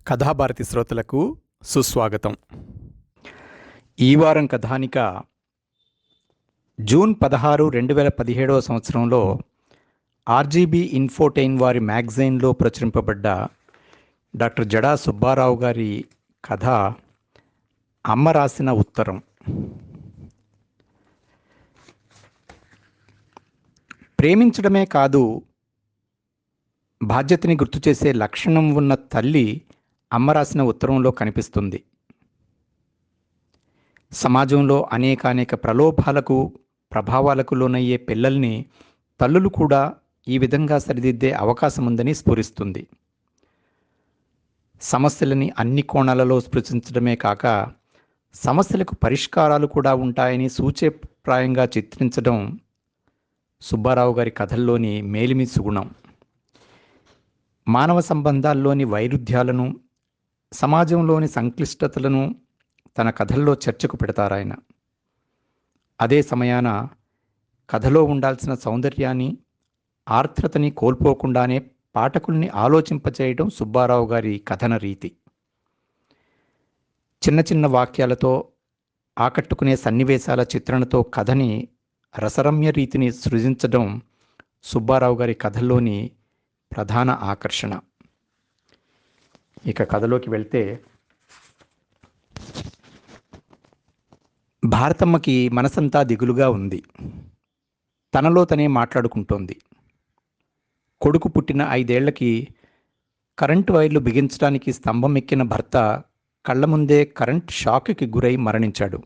కథాభారతి శ్రోతలకు సుస్వాగతం. ఈ వారం కథానిక జూన్ 16, 2017 సంవత్సరంలో ఆర్జీబీ ఇన్ఫోటైన్ వారి మ్యాగజైన్లో ప్రచురింపబడ్డ డాక్టర్ జడా సుబ్బారావు గారి కథ అమ్మ రాసిన ఉత్తరం. ప్రేమించడమే కాదు, బాధ్యతని గుర్తు చేసే లక్షణం ఉన్న తల్లి అమ్మ రాసిన ఉత్తరంలో కనిపిస్తుంది. సమాజంలో అనేక ప్రలోభాలకు, ప్రభావాలకు లోనయ్యే పిల్లల్ని తల్లులు కూడా ఈ విధంగా సరిదిద్దే అవకాశం ఉందని స్ఫురిస్తుంది. సమస్యలని అన్ని కోణాలలో స్పృశించడమే కాక సమస్యలకు పరిష్కారాలు కూడా ఉంటాయని సూచ్యప్రాయంగా చిత్రించడం సుబ్బారావు గారి కథల్లోని మేలిమి సుగుణం. మానవ సంబంధాల్లోని వైరుధ్యాలను, సమాజంలోని సంక్లిష్టతలను తన కథల్లో చర్చకు పెడతారాయన. అదే సమయాన కథలో ఉండాల్సిన సౌందర్యాన్ని, ఆర్ద్రతని కోల్పోకుండానే పాఠకుల్ని ఆలోచింపచేయడం సుబ్బారావు గారి కథన రీతి. చిన్న చిన్న వాక్యాలతో, ఆకట్టుకునే సన్నివేశాల చిత్రణతో కథని రసరమ్య రీతిని సృజించడం సుబ్బారావు గారి కథల్లోని ప్రధాన ఆకర్షణ. ఇక కథలోకి వెళ్తే, భారతమ్మకి మనసంతా దిగులుగా ఉంది. తనలో తనే మాట్లాడుకుంటోంది. కొడుకు పుట్టిన 5 ఏళ్లకి కరెంటు వైర్లు బిగించడానికి స్తంభం ఎక్కిన భర్త కళ్ల ముందే కరెంట్ షాక్కి గురై మరణించాడు.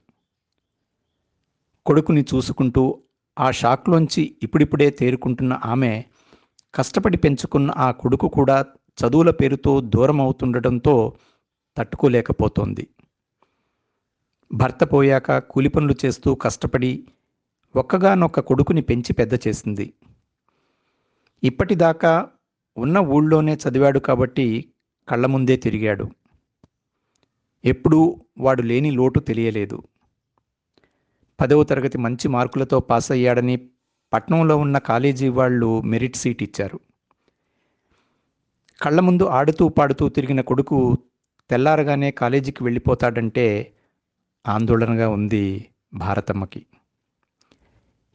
కొడుకుని చూసుకుంటూ ఆ షాక్లోంచి ఇప్పుడిప్పుడే తేరుకుంటున్న ఆమె కష్టపడి పెంచుకున్న ఆ కొడుకు కూడా చదువుల పేరుతో దూరం అవుతుండటంతో తట్టుకోలేకపోతోంది. భర్త పోయాక కూలి పనులు చేస్తూ కష్టపడి ఒక్కగానొక్క కొడుకుని పెంచి పెద్ద చేసింది. ఇప్పటిదాకా ఉన్న ఊళ్ళోనే చదివాడు కాబట్టి కళ్ళ ముందే తిరిగాడు. ఎప్పుడూ వాడు లేని లోటు తెలియలేదు. 10వ తరగతి మంచి మార్కులతో పాస్ అయ్యాడని పట్నంలో ఉన్న కాలేజీ వాళ్ళు మెరిట్ సీట్ ఇచ్చారు. కళ్ళ ముందు ఆడుతూ పాడుతూ తిరిగిన కొడుకు తెల్లారగానే కాలేజీకి వెళ్ళిపోతాడంటే ఆందోళనగా ఉంది భారతమ్మకి.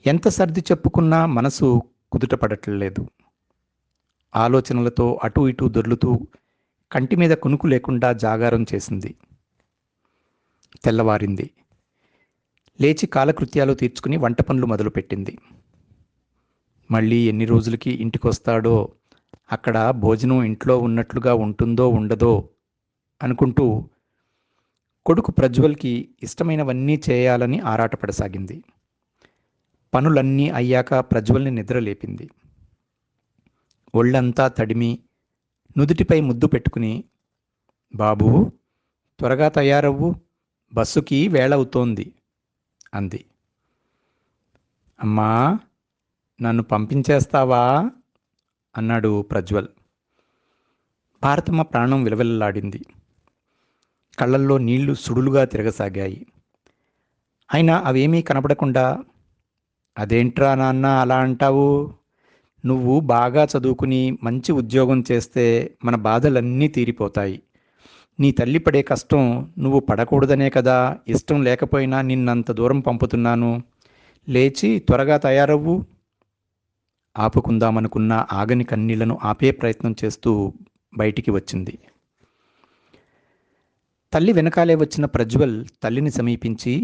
ఎంత సర్ది చెప్పుకున్నా మనసు కుదుటపడట్లేదు. ఆలోచనలతో అటూ ఇటూ దొర్లుతూ కంటి మీద కునుకు లేకుండా జాగారం చేసింది. తెల్లవారింది. లేచి కాలకృత్యాలు తీర్చుకుని వంట పనులు మొదలుపెట్టింది. మళ్ళీ ఎన్ని రోజులకి ఇంటికొస్తాడో, అక్కడ భోజనం ఇంట్లో ఉన్నట్లుగా ఉంటుందో ఉండదో అనుకుంటూ కొడుకు ప్రజ్వల్కి ఇష్టమైనవన్నీ చేయాలని ఆరాటపడసాగింది. పనులన్నీ అయ్యాక ప్రజ్వల్ని నిద్రలేపింది. ఒళ్ళంతా తడిమి నుదుటిపై ముద్దు పెట్టుకుని, బాబూ త్వరగా తయారవ్వు, బస్సుకి వేళవుతోంది అంది. అమ్మా, నన్ను పంపించేస్తావా అన్నాడు ప్రజ్వల్. భారతమ్మ ప్రాణం విలవిల్లాడింది. కళ్ళల్లో నీళ్లు సుడులుగా తిరగసాగాయి. అయినా అవేమీ కనపడకుండా, అదేంట్రా నాన్న అలా అంటావు? నువ్వు బాగా చదువుకుని మంచి ఉద్యోగం చేస్తే మన బాధలన్నీ తీరిపోతాయి. నీ తల్లి పడే కష్టం నువ్వు పడకూడదనే కదా ఇష్టం లేకపోయినా నిన్నంత దూరం పంపుతున్నాను. లేచి త్వరగా తయారవ్వు. ఆపుకుందామనుకున్న ఆగని కన్నీళ్లను ఆపే ప్రయత్నం చేస్తూ బయటికి వచ్చింది. తల్లి వెనకాలే వచ్చిన ప్రజ్వల్ తల్లిని సమీపించి,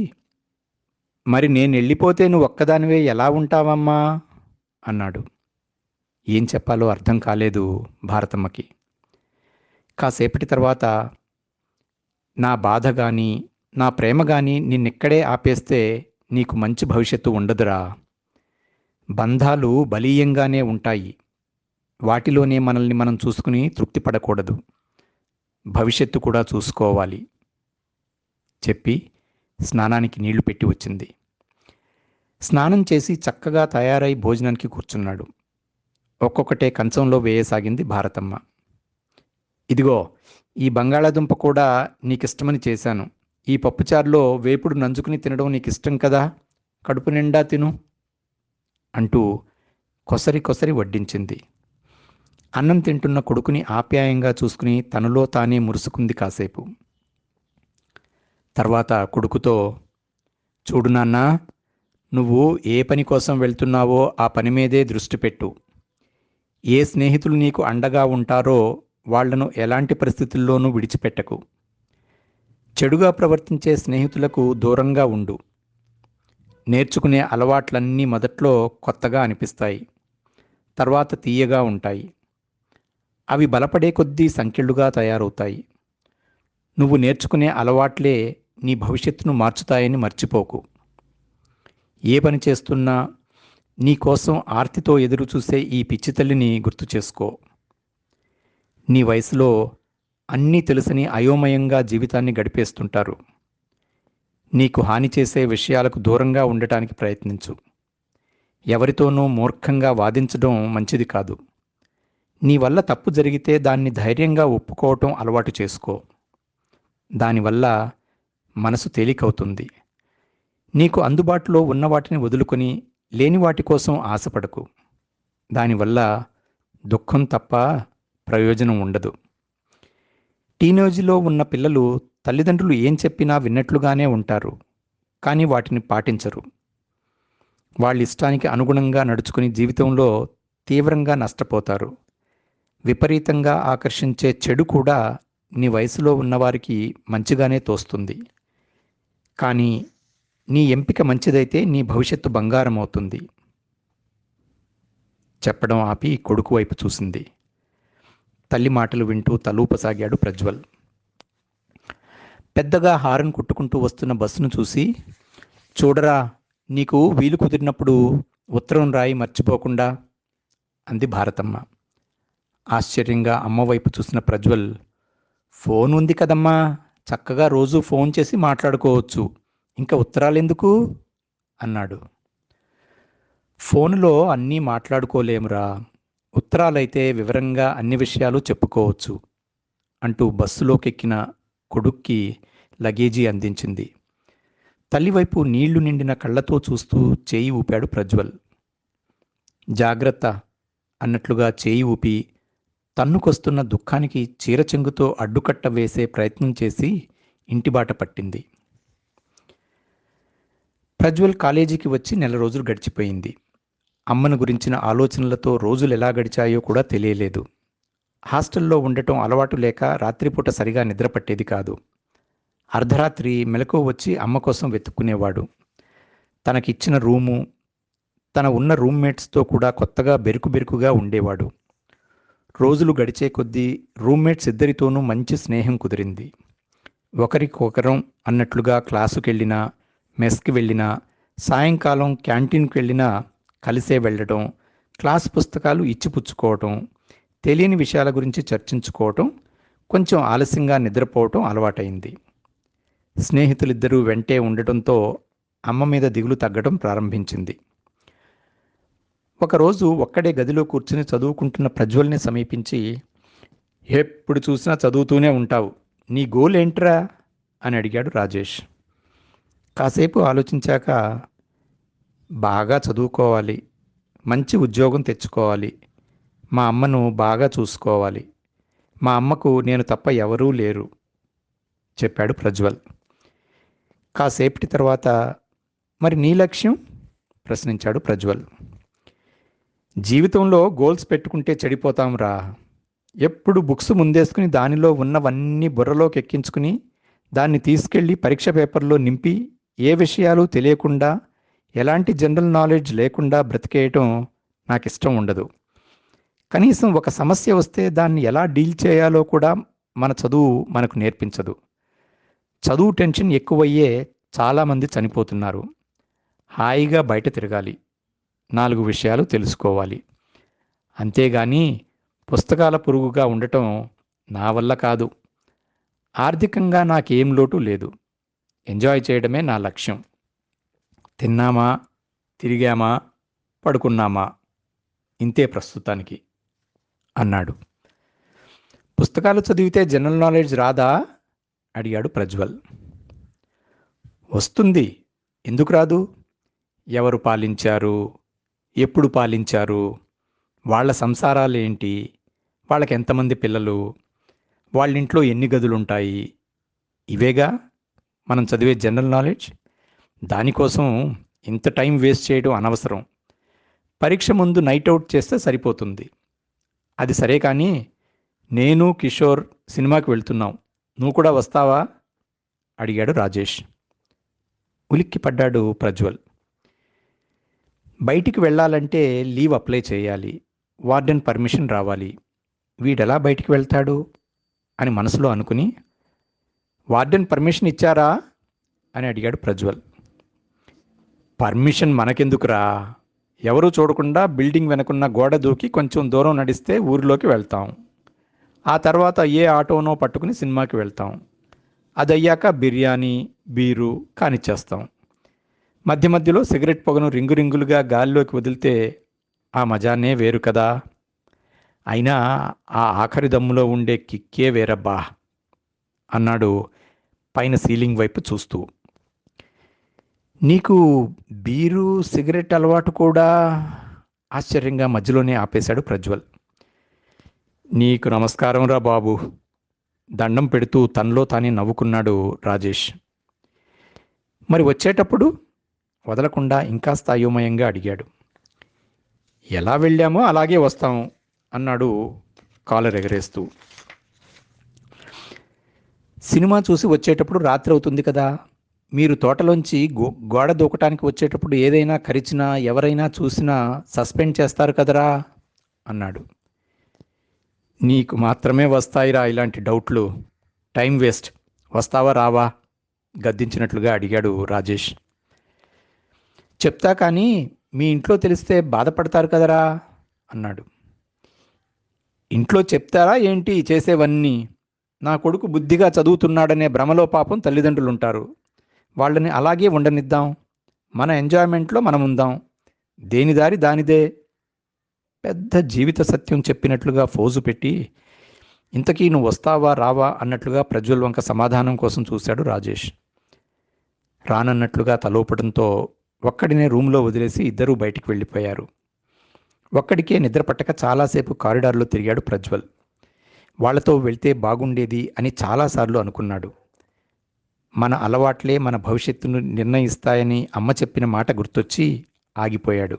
మరి నేనెళ్ళిపోతే నువ్వు ఒక్కదానివే ఎలా ఉంటావమ్మా అన్నాడు. ఏం చెప్పాలో అర్థం కాలేదు భారతమ్మకి. కాసేపటి తర్వాత, నా బాధ గాని నా ప్రేమ గాని నిన్నిక్కడే ఆపేస్తే నీకు మంచి భవిష్యత్తు ఉండదురా. బంధాలు బలీయంగానే ఉంటాయి. వాటిలోనే మనల్ని మనం చూసుకుని తృప్తి పడకూడదు. భవిష్యత్తు కూడా చూసుకోవాలి చెప్పి స్నానానికి నీళ్లు పెట్టి వచ్చింది. స్నానం చేసి చక్కగా తయారై భోజనానికి కూర్చున్నాడు. ఒక్కొక్కటే కంచంలో వేయసాగింది భారతమ్మ. ఇదిగో, ఈ బంగాళాదుంప కూడా నీకిష్టమని చేశాను. ఈ పప్పుచారులో వేపుడు నంజుకుని తినడం నీకిష్టం కదా, కడుపు నిండా తిను అంటూ కొసరి కొసరి వడ్డించింది. అన్నం తింటున్న కొడుకుని ఆప్యాయంగా చూసుకుని తనలో తానే మురుసుకుంది కాసేపు. తర్వాత కొడుకుతో, చూడు నాన్నా, నువ్వు ఏ పని కోసం వెళ్తున్నావో ఆ పని మీదే దృష్టి పెట్టు. ఏ స్నేహితులు నీకు అండగా ఉంటారో వాళ్లను ఎలాంటి పరిస్థితుల్లోనూ విడిచిపెట్టకు. చెడుగా ప్రవర్తించే స్నేహితులకు దూరంగా ఉండు. నేర్చుకునే అలవాట్లన్నీ మొదట్లో కొత్తగా అనిపిస్తాయి, తర్వాత తీయగా ఉంటాయి. అవి బలపడే కొద్దీ సంకెళ్ళుగా తయారవుతాయి. నువ్వు నేర్చుకునే అలవాట్లే నీ భవిష్యత్తును మార్చుతాయని మర్చిపోకు. ఏ పని చేస్తున్నా నీ కోసం ఆర్తితో ఎదురుచూసే ఈ పిచ్చి తల్లిని గుర్తు చేసుకో. నీ వయసులో అన్నీ తెలుసని అయోమయంగా జీవితాన్ని గడిపేస్తుంటారు. నీకు హాని చేసే విషయాలకు దూరంగా ఉండటానికి ప్రయత్నించు. ఎవరితోనూ మూర్ఖంగా వాదించడం మంచిది కాదు. నీ వల్ల తప్పు జరిగితే దాన్ని ధైర్యంగా ఒప్పుకోవటం అలవాటు చేసుకో. దానివల్ల మనసు తేలికవుతుంది. నీకు అందుబాటులో ఉన్న వాటిని వదులుకొని లేని వాటి కోసం ఆశపడకు. దానివల్ల దుఃఖం తప్ప ప్రయోజనం ఉండదు. టీనేజ్లో ఉన్న పిల్లలు తల్లిదండ్రులు ఏం చెప్పినా విన్నట్లుగానే ఉంటారు, కానీ వాటిని పాటించరు. వాళ్ళ ఇష్టానికి అనుగుణంగా నడుచుకుని జీవితంలో తీవ్రంగా నష్టపోతారు. విపరీతంగా ఆకర్షించే చెడు కూడా నీ వయసులో ఉన్నవారికి మంచిగానే తోస్తుంది. కానీ నీ ఎంపిక మంచిదైతే నీ భవిష్యత్తు బంగారం అవుతుంది. చెప్పడం ఆపి కొడుకు వైపు చూసింది. తల్లి మాటలు వింటూ తలూపసాగాడు ప్రజ్వల్. పెద్దగా హారన్ కొట్టుకుంటూ వస్తున్న బస్సును చూసి, చూడరా, నీకు వీలు కుదిరినప్పుడు ఉత్తరం రాయి మర్చిపోకుండా, అంది భారతమ్మ. ఆశ్చర్యంగా అమ్మ వైపు చూసిన ప్రజ్వల్, ఫోన్ ఉంది కదమ్మా, చక్కగా రోజూ ఫోన్ చేసి మాట్లాడుకోవచ్చు, ఇంకా ఉత్తరాలెందుకు అన్నాడు. ఫోనులో అన్నీ మాట్లాడుకోలేమురా, ఉత్తరాలైతే వివరంగా అన్ని విషయాలు చెప్పుకోవచ్చు అంటూ బస్సులోకెక్కిన కొడుక్కి లగేజీ అందించింది. తల్లివైపు నీళ్లు నిండిన కళ్ళతో చూస్తూ చేయి ఊపాడు ప్రజ్వల్. జాగ్రత్త అన్నట్లుగా చేయి ఊపి తన్నుకొస్తున్న దుఃఖానికి చీరచెంగుతో అడ్డుకట్ట వేసే ప్రయత్నం చేసి ఇంటిబాట పట్టింది. ప్రజ్వల్ కాలేజీకి వచ్చి 4 రోజులు గడిచిపోయింది. అమ్మను గురించిన ఆలోచనలతో రోజులు ఎలా గడిచాయో కూడా తెలియలేదు. హాస్టల్లో ఉండటం అలవాటు లేక రాత్రిపూట సరిగా నిద్రపట్టేది కాదు. అర్ధరాత్రి మెలకువ వచ్చి అమ్మ కోసం వెతుక్కునేవాడు. తనకిచ్చిన రూము, తన ఉన్న రూమ్మేట్స్తో కూడా కొత్తగా బెరుకుగా ఉండేవాడు. రోజులు గడిచే కొద్దీ రూమ్మేట్స్ ఇద్దరితోనూ మంచి స్నేహం కుదిరింది. ఒకరికొకరం అన్నట్లుగా క్లాసుకెళ్ళినా, మెస్కి వెళ్ళినా, సాయంకాలం క్యాంటీన్కి వెళ్ళినా కలిసే వెళ్ళటం, క్లాస్ పుస్తకాలు ఇచ్చిపుచ్చుకోవటం, తెలియని విషయాల గురించి చర్చించుకోవటం, కొంచెం ఆలస్యంగా నిద్రపోవటం అలవాటైంది. స్నేహితులిద్దరూ వెంటే ఉండటంతో అమ్మ మీద దిగులు తగ్గడం ప్రారంభించింది. ఒకరోజు ఒక్కడే గదిలో కూర్చుని చదువుకుంటున్న ప్రజ్వల్ని సమీపించి, ఎప్పుడు చూసినా చదువుతూనే ఉంటావు, నీ గోల్ ఏంట్రా అని అడిగాడు రాజేష్. కాసేపు ఆలోచించాక, బాగా చదువుకోవాలి, మంచి ఉద్యోగం తెచ్చుకోవాలి, మా అమ్మను బాగా చూసుకోవాలి, మా అమ్మకు నేను తప్ప ఎవరూ లేరు చెప్పాడు ప్రజ్వల్. కాసేపటి తర్వాత, మరి నీ లక్ష్యం ప్రశ్నించాడు ప్రజ్వల్. జీవితంలో గోల్స్ పెట్టుకుంటే చెడిపోతాంరా. ఎప్పుడు బుక్స్ ముందేసుకుని దానిలో ఉన్నవన్నీ బుర్రలోకి ఎక్కించుకుని దాన్ని తీసుకెళ్ళి పరీక్ష పేపర్లో నింపి ఏ విషయాలు తెలియకుండా, ఎలాంటి జనరల్ నాలెడ్జ్ లేకుండా బ్రతికేయటం నాకు ఇష్టం ఉండదు. కనీసం ఒక సమస్య వస్తే దాన్ని ఎలా డీల్ చేయాలో కూడా మన చదువు మనకు నేర్పించదు. చదువు టెన్షన్ ఎక్కువయ్యే చాలామంది చనిపోతున్నారు. హాయిగా బయట తిరగాలి, 4 విషయాలు తెలుసుకోవాలి. అంతేగాని పుస్తకాల పురుగుగా ఉండటం నా వల్ల కాదు. ఆర్థికంగా నాకేం లోటు లేదు. ఎంజాయ్ చేయడమే నా లక్ష్యం. తిన్నామా, తిరిగామా, పడుకున్నామా, ఇంతే ప్రస్తుతానికి అన్నాడు. పుస్తకాలు చదివితే జనరల్ నాలెడ్జ్ రాదా అడిగాడు ప్రజ్వల్. వస్తుంది, ఎందుకు రాదు? ఎవరు పాలించారు, ఎప్పుడు పాలించారు, వాళ్ళ సంసారాలేంటి, వాళ్ళకి ఎంతమంది పిల్లలు, వాళ్ళింట్లో ఎన్ని గదులుంటాయి, ఇవేగా మనం చదివే జనరల్ నాలెడ్జ్. దానికోసం ఇంత టైం వేస్ట్ చేయడం అనవసరం. పరీక్ష ముందు నైట్ అవుట్ చేస్తే సరిపోతుంది. అది సరే కానీ నేను కిషోర్ సినిమాకి వెళ్తున్నాం, నువ్వు కూడా వస్తావా అడిగాడు రాజేష్. ఉలిక్కిపడ్డాడు ప్రజ్వల్. బయటికి వెళ్ళాలంటే లీవ్ అప్లై చేయాలి, వార్డెన్ పర్మిషన్ రావాలి, వీడెలా బయటికి వెళ్తాడు అని మనసులో అనుకుని, వార్డెన్ పర్మిషన్ ఇచ్చారా అని అడిగాడు ప్రజ్వల్. పర్మిషన్ మనకెందుకురా, ఎవరూ చూడకుండా బిల్డింగ్ వెనకున్న గోడ దూకి కొంచెం దూరం నడిస్తే ఊరిలోకి వెళ్తాం. ఆ తర్వాత ఏ ఆటోనో పట్టుకుని సినిమాకి వెళ్తాం. అదయ్యాక బిర్యానీ బీరు కానిచ్చేస్తాం. మధ్య మధ్యలో సిగరెట్ పొగను రింగు రింగులుగా గాలిలోకి వదిలితే ఆ మజానే వేరు కదా. అయినా ఆ ఆఖరి దమ్ములో ఉండే కిక్కే వేరబ్బా అన్నాడు పైన సీలింగ్ వైపు చూస్తూ. నీకు బీరు సిగరెట్ అలవాటు కూడా? ఆశ్చర్యంగా మధ్యలోనే ఆపేశాడు ప్రజ్వల్. నీకు నమస్కారం రా బాబు, దండం పెడుతూ తనలో తానే నవ్వుకున్నాడు రాజేష్. మరి వచ్చేటప్పుడు వదలకుండా ఇంకాస్త అయోమయంగా అడిగాడు. ఎలా వెళ్ళామో అలాగే వస్తాం అన్నాడు కాలర్ ఎగరేస్తూ. సినిమా చూసి వచ్చేటప్పుడు రాత్రి అవుతుంది కదా, మీరు తోటలోంచి గోడ దూకటానికి వచ్చేటప్పుడు ఏదైనా కరిచినా ఎవరైనా చూసినా సస్పెండ్ చేస్తారు కదరా అన్నాడు. నీకు మాత్రమే వస్తాయిరా ఇలాంటి డౌట్లు, టైం వేస్ట్, వస్తావా రావా గద్దించినట్లుగా అడిగాడు రాజేష్. చెప్తా కానీ మీ ఇంట్లో తెలిస్తే బాధపడతారు కదరా అన్నాడు. ఇంట్లో చెప్తారా ఏంటి చేసేవన్నీ? నా కొడుకు బుద్ధిగా చదువుతున్నాడనే భ్రమలో పాపం తల్లిదండ్రులుంటారు. వాళ్ళని అలాగే ఉండనిద్దాం, మన ఎంజాయ్మెంట్లో మనం ఉందాం, దేని దారి దానిదే. పెద్ద జీవిత సత్యం చెప్పినట్లుగా ఫోజు పెట్టి, ఇంతకీ నువ్వు వస్తావా రావా అన్నట్లుగా ప్రజ్వల్ వంక సమాధానం కోసం చూశాడు రాజేష్. రానన్నట్లుగా తలోపడంతో ఒక్కడినే రూమ్లో వదిలేసి ఇద్దరూ బయటికి వెళ్ళిపోయారు. ఒక్కడికే నిద్ర పట్టక చాలాసేపు కారిడార్లో తిరిగాడు ప్రజ్వల్. వాళ్లతో వెళ్తే బాగుండేది అని చాలాసార్లు అనుకున్నాడు. మన అలవాట్లే మన భవిష్యత్తును నిర్ణయిస్తాయని అమ్మ చెప్పిన మాట గుర్తొచ్చి ఆగిపోయాడు.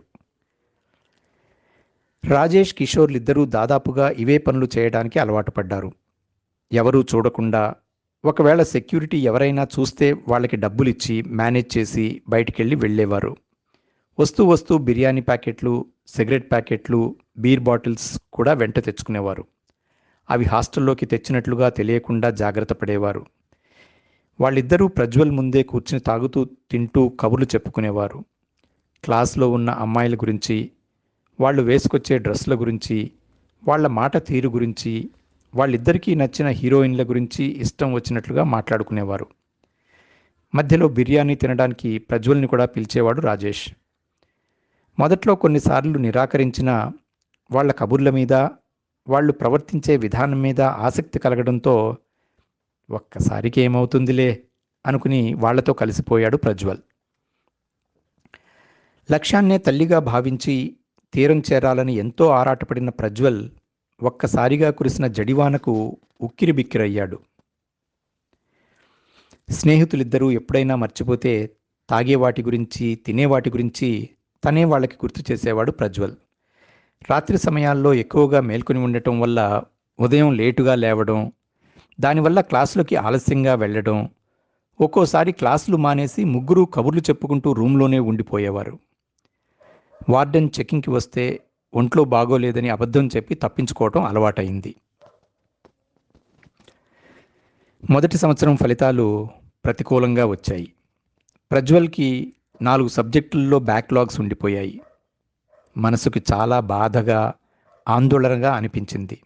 రాజేష్ కిషోర్లిద్దరూ దాదాపుగా ఇవే పనులు చేయడానికి అలవాటు పడ్డారు. ఎవరూ చూడకుండా, ఒకవేళ సెక్యూరిటీ ఎవరైనా చూస్తే వాళ్ళకి డబ్బులిచ్చి మేనేజ్ చేసి బయటికెళ్ళి వెళ్ళేవారు. వస్తూ వస్తూ బిర్యానీ ప్యాకెట్లు, సిగరెట్ ప్యాకెట్లు, బీర్ బాటిల్స్ కూడా వెంట తెచ్చుకునేవారు. అవి హాస్టల్లోకి తెచ్చినట్లుగా తెలియకుండా జాగ్రత్త పడేవారు. వాళ్ళిద్దరూ ప్రజ్వల్ ముందే కూర్చుని తాగుతూ తింటూ కబుర్లు చెప్పుకునేవారు. క్లాస్లో ఉన్న అమ్మాయిల గురించి, వాళ్ళు వేసుకొచ్చే డ్రెస్ల గురించి, వాళ్ళ మాట తీరు గురించి, వాళ్ళిద్దరికీ నచ్చిన హీరోయిన్ల గురించి ఇష్టం వచ్చినట్లుగా మాట్లాడుకునేవారు. మధ్యలో బిర్యానీ తినడానికి ప్రజ్వల్ని కూడా పిలిచేవాడు రాజేష్. మొదట్లో కొన్నిసార్లు నిరాకరించిన వాళ్ళ కబుర్ల మీద, వాళ్ళు ప్రవర్తించే విధానం మీద ఆసక్తి కలగడంతో ఒక్కసారికి ఏమవుతుందిలే అనుకుని వాళ్లతో కలిసిపోయాడు ప్రజ్వల్. లక్ష్యాన్నే తల్లిగా భావించి తీరం చేరాలని ఎంతో ఆరాటపడిన ప్రజ్వల్ ఒక్కసారిగా కురిసిన జడివానకు ఉక్కిరిబిక్కిరయ్యాడు. స్నేహితులిద్దరూ ఎప్పుడైనా మర్చిపోతే తాగేవాటి గురించి, తినేవాటి గురించి తనే వాళ్ళకి గుర్తు చేసేవాడు ప్రజ్వల్. రాత్రి సమయాల్లో ఎక్కువగా మేల్కొని ఉండటం వల్ల ఉదయం లేటుగా లేవడం, దానివల్ల క్లాసులకి ఆలస్యంగా వెళ్ళడం, ఒక్కోసారి క్లాసులు మానేసి ముగ్గురు కబుర్లు చెప్పుకుంటూ రూమ్లోనే ఉండిపోయేవారు. వార్డెన్ చెకింగ్కి వస్తే ఒంట్లో బాగోలేదని అబద్ధం చెప్పి తప్పించుకోవటం అలవాటైంది. మొదటి సంవత్సరం ఫలితాలు ప్రతికూలంగా వచ్చాయి. ప్రజ్వల్కి 4 సబ్జెక్టుల్లో బ్యాక్లాగ్స్ ఉండిపోయాయి. మనసుకు చాలా బాధగా, ఆందోళనగా అనిపించింది.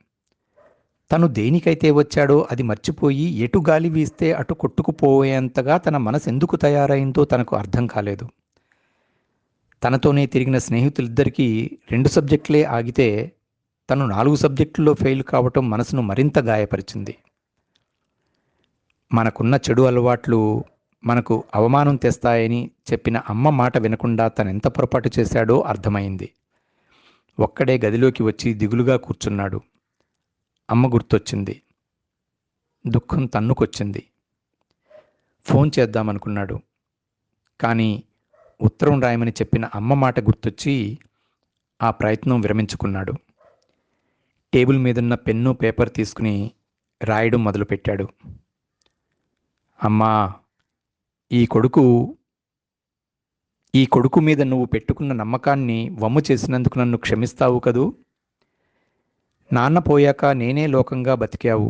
తను దేనికైతే వచ్చాడో అది మర్చిపోయి ఎటు గాలి వీస్తే అటు కొట్టుకుపోయేంతగా తన మనసు ఎందుకు తయారైందో తనకు అర్థం కాలేదు. తనతోనే తిరిగిన స్నేహితులిద్దరికీ 2 సబ్జెక్టులే ఆగితే తను 4 సబ్జెక్టుల్లో ఫెయిల్ కావటం మనసును మరింత గాయపరిచింది. మనకున్న చెడు అలవాట్లు మనకు అవమానం తెస్తాయని చెప్పిన అమ్మ మాట వినకుండా తనెంత పొరపాటు చేశాడో అర్థమైంది. ఒక్కడే గదిలోకి వచ్చి దిగులుగా కూర్చున్నాడు. అమ్మ గుర్తొచ్చింది. దుఃఖం తన్నుకొచ్చింది. ఫోన్ చేద్దామనుకున్నాడు. కానీ ఉత్తరం రాయమని చెప్పిన అమ్మ మాట గుర్తొచ్చి ఆ ప్రయత్నం విరమించుకున్నాడు. టేబుల్ మీదున్న పెన్ను పేపర్ తీసుకుని రాయడం మొదలుపెట్టాడు. అమ్మా, ఈ కొడుకు ఈ కొడుకు మీద నువ్వు పెట్టుకున్న నమ్మకాన్ని వమ్ము చేసినందుకు నన్ను క్షమిస్తావు కదూ? నాన్న పోయాక నేనే లోకంగా బతికావు.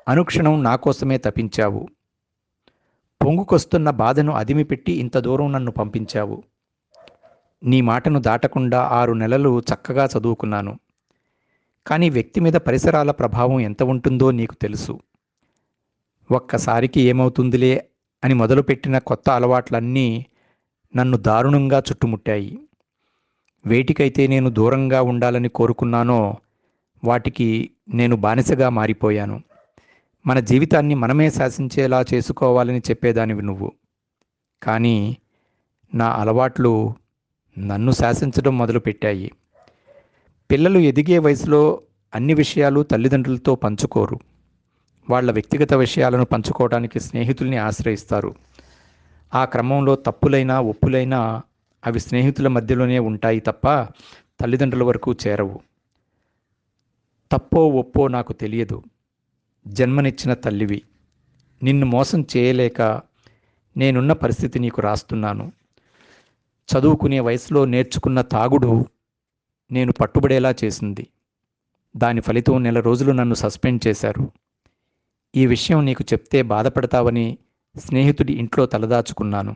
అనుక్షణం నా కోసమే తపించావు. పొంగుకొస్తున్న బాధను అదిమిపెట్టి ఇంత దూరం నన్ను పంపించావు. నీ మాటను దాటకుండా 6 నెలలు చక్కగా చదువుకున్నాను. కానీ వ్యక్తి మీద పరిసరాల ప్రభావం ఎంత ఉంటుందో నీకు తెలుసు. ఒక్కసారికి ఏమవుతుందిలే అని మొదలుపెట్టిన కొత్త అలవాట్లన్నీ నన్ను దారుణంగా చుట్టుముట్టాయి. వేటికైతే నేను దూరంగా ఉండాలని కోరుకున్నానో వాటికి నేను బానిసగా మారిపోయాను. మన జీవితాన్ని మనమే శాసించేలా చేసుకోవాలని చెప్పేదానివి నువ్వు. కానీ నా అలవాట్లు నన్ను శాసించడం మొదలుపెట్టాయి. పిల్లలు ఎదిగే వయసులో అన్ని విషయాలు తల్లిదండ్రులతో పంచుకోరు. వాళ్ళ వ్యక్తిగత విషయాలను పంచుకోవడానికి స్నేహితుల్ని ఆశ్రయిస్తారు. ఆ క్రమంలో తప్పులైనా ఒప్పులైనా అవి స్నేహితుల మధ్యలోనే ఉంటాయి తప్ప తల్లిదండ్రుల వరకు చేరవు. తప్పో ఒప్పో నాకు తెలియదు. జన్మనిచ్చిన తల్లివి. నిన్ను మోసం చేయలేక నేనున్న పరిస్థితి నీకు రాస్తున్నాను. చదువుకునే వయసులో నేర్చుకున్న తాగుడు నేను పట్టుబడేలా చేసింది. దాని ఫలితం 1 నెల రోజులు నన్ను సస్పెండ్ చేశారు. ఈ విషయం నీకు చెప్తే బాధపడతావని స్నేహితుడి ఇంట్లో తలదాచుకున్నాను.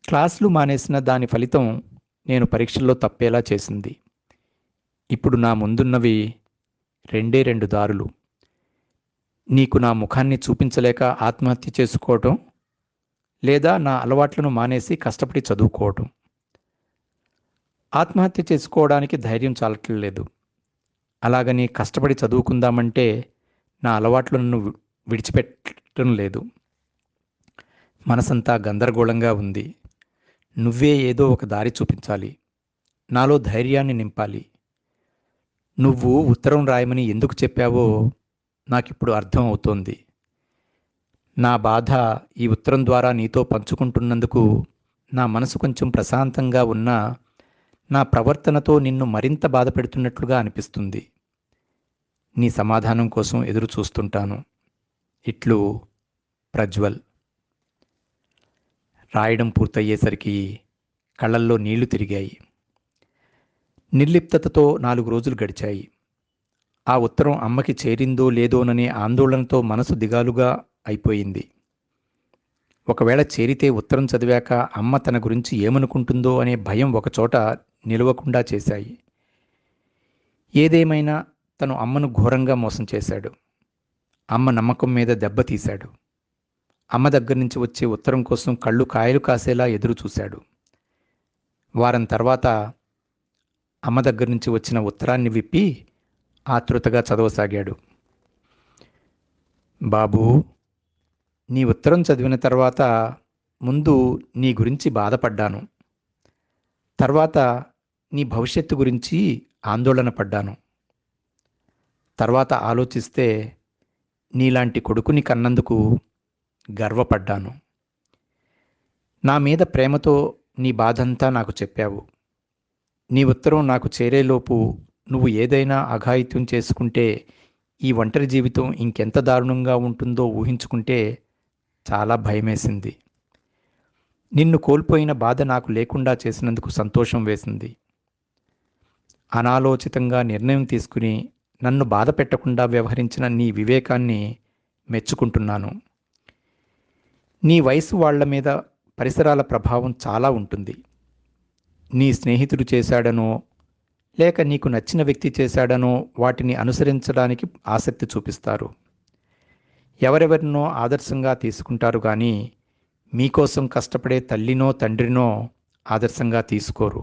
క్లాసులు మానేసిన దాని ఫలితం నేను పరీక్షల్లో తప్పేలా చేసింది. ఇప్పుడు నా ముందున్నవి 2 దారులు. నీకు నా ముఖాన్ని చూపించలేక ఆత్మహత్య చేసుకోవటం, లేదా నా అలవాట్లను మానేసి కష్టపడి చదువుకోవటం. ఆత్మహత్య చేసుకోవడానికి ధైర్యం చాలట్లేదు. అలాగని కష్టపడి చదువుకుందామంటే నా అలవాట్లను విడిచిపెట్టడం లేదు. మనసంతా గందరగోళంగా ఉంది. నువ్వే ఏదో ఒక దారి చూపించాలి. నాలో ధైర్యాన్ని నింపాలి. నువ్వు ఉత్తరం రాయమని ఎందుకు చెప్పావో నాకిప్పుడు అర్థం అవుతోంది. నా బాధ ఈ ఉత్తరం ద్వారా నీతో పంచుకుంటున్నందుకు నా మనసు కొంచెం ప్రశాంతంగా ఉన్నా నా ప్రవర్తనతో నిన్ను మరింత బాధ పెడుతున్నట్లుగా అనిపిస్తుంది. నీ సమాధానం కోసం ఎదురు చూస్తుంటాను. ఇట్లు ప్రజ్వల్. రాయడం పూర్తయ్యేసరికి కళ్ళల్లో నీళ్లు తిరిగాయి. నిర్లిప్తతతో 4 రోజులు గడిచాయి. ఆ ఉత్తరం అమ్మకి చేరిందో లేదోననే ఆందోళనతో మనసు దిగాలుగా అయిపోయింది. ఒకవేళ చేరితే ఉత్తరం చదివాక అమ్మ తన గురించి ఏమనుకుంటుందో అనే భయం ఒకచోట నిలవకుండా చేశాయి. ఏదేమైనా తను అమ్మను ఘోరంగా మోసం చేశాడు. అమ్మ నమ్మకం మీద దెబ్బతీశాడు. అమ్మ దగ్గర నుంచి వచ్చే ఉత్తరం కోసం కళ్ళు కాయలు కాసేలా ఎదురు చూశాడు. వారం తర్వాత అమ్మ దగ్గర నుంచి వచ్చిన ఉత్తరాన్ని విప్పి ఆతృతగా చదవసాగాడు. బాబూ, నీ ఉత్తరం చదివిన తర్వాత ముందు నీ గురించి బాధపడ్డాను. తర్వాత నీ భవిష్యత్తు గురించి ఆందోళన పడ్డాను. తర్వాత ఆలోచిస్తే నీలాంటి కొడుకుని కన్నందుకు గర్వపడ్డాను. నా మీద ప్రేమతో నీ బాధంతా నాకు చెప్పావు. నీ ఉత్తరం నాకు చేరేలోపు నువ్వు ఏదైనా అఘాయిత్యం చేసుకుంటే ఈ ఒంటరి జీవితం ఇంకెంత దారుణంగా ఉంటుందో ఊహించుకుంటే చాలా భయమేసింది. నిన్ను కోల్పోయిన బాధ నాకు లేకుండా చేసినందుకు సంతోషం వేసింది. అనాలోచితంగా నిర్ణయం తీసుకుని నన్ను బాధ పెట్టకుండా వ్యవహరించిన నీ వివేకాన్ని మెచ్చుకుంటున్నాను. నీ వయసు వాళ్ల మీద పరిసరాల ప్రభావం చాలా ఉంటుంది. నీ స్నేహితుడు చేశాడనో లేక నీకు నచ్చిన వ్యక్తి చేశాడనో వాటిని అనుసరించడానికి ఆసక్తి చూపిస్తారు. ఎవరెవరినో ఆదర్శంగా తీసుకుంటారు కానీ మీకోసం కష్టపడే తల్లినో తండ్రినో ఆదర్శంగా తీసుకోరు.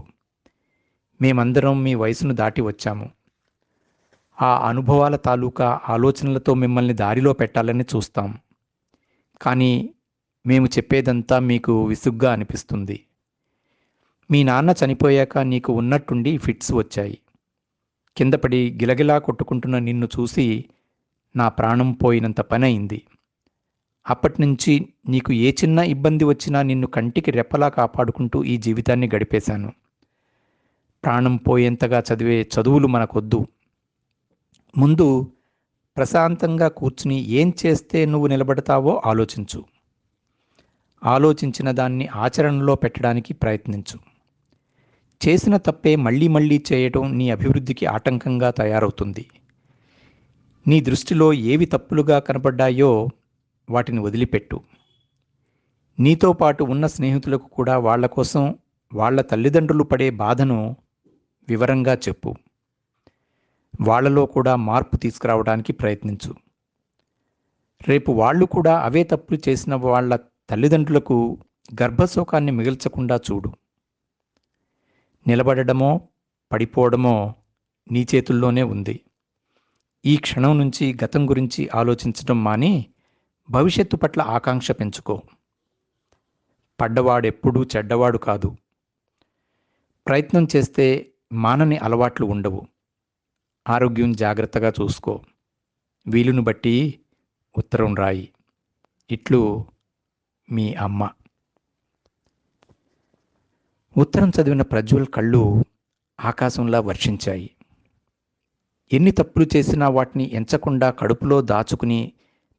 మేమందరం మీ వయసును దాటి వచ్చాము. ఆ అనుభవాల తాలూకా ఆలోచనలతో మిమ్మల్ని దారిలో పెట్టాలని చూస్తాం. కానీ మేము చెప్పేదంతా మీకు విసుగ్గా అనిపిస్తుంది. మీ నాన్న చనిపోయాక నీకు ఉన్నట్టుండి ఫిట్స్ వచ్చాయి. కిందపడి గిలగిలా కొట్టుకుంటున్న నిన్ను చూసి నా ప్రాణం పోయినంత పని అయింది. అప్పటినుంచి నీకు ఏ చిన్న ఇబ్బంది వచ్చినా నిన్ను కంటికి రెప్పలా కాపాడుకుంటూ ఈ జీవితాన్ని గడిపేశాను. ప్రాణం పోయేంతగా చదివే చదువులు మనకొద్దు. ముందు ప్రశాంతంగా కూర్చుని ఏం చేస్తే నువ్వు నిలబడతావో ఆలోచించు. ఆలోచించిన దాన్ని ఆచరణలో పెట్టడానికి ప్రయత్నించు. చేసిన తప్పే మళ్ళీ మళ్ళీ చేయటం నీ అభివృద్ధికి ఆటంకంగా తయారవుతుంది. నీ దృష్టిలో ఏవి తప్పులుగా కనబడ్డాయో వాటిని వదిలిపెట్టు. నీతో పాటు ఉన్న స్నేహితులకు కూడా వాళ్ళ కోసం వాళ్ళ తల్లిదండ్రులు పడే బాధను వివరంగా చెప్పు. వాళ్ళలో కూడా మార్పు తీసుకురావడానికి ప్రయత్నించు. రేపు వాళ్ళు కూడా అవే తప్పులు చేసిన వాళ్ళ తల్లిదండ్రులకు గర్భశోకాన్ని మిగల్చకుండా చూడు. నిలబడడమో పడిపోవడమో నీ చేతుల్లోనే ఉంది. ఈ క్షణం నుంచి గతం గురించి ఆలోచించడం మాని భవిష్యత్తు పట్ల ఆకాంక్ష పెంచుకో. పడ్డవాడెప్పుడూ చెడ్డవాడు కాదు. ప్రయత్నం చేస్తే మానని అలవాట్లు ఉండవు. ఆరోగ్యం జాగ్రత్తగా చూసుకో. వీలును బట్టి ఉత్తరం రాయి. ఇట్లు మీ అమ్మ. ఉత్తరం చదివిన ప్రజ్వల్ కళ్ళు ఆకాశంలా వర్షించాయి. ఎన్ని తప్పులు చేసినా వాటిని ఎంచకుండా కడుపులో దాచుకుని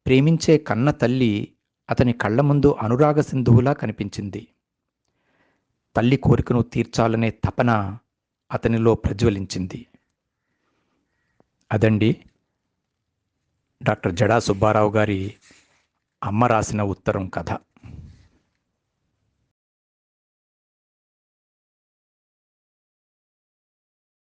ప్రేమించే కన్న తల్లి అతని కళ్ళ ముందు అనురాగ సింధువులా కనిపించింది. తల్లి కోరికను తీర్చాలనే తపన అతనిలో ప్రజ్వలించింది. అదండి డాక్టర్ జడా సుబ్బారావు గారి అమ్మ రాసిన ఉత్తరం కథ.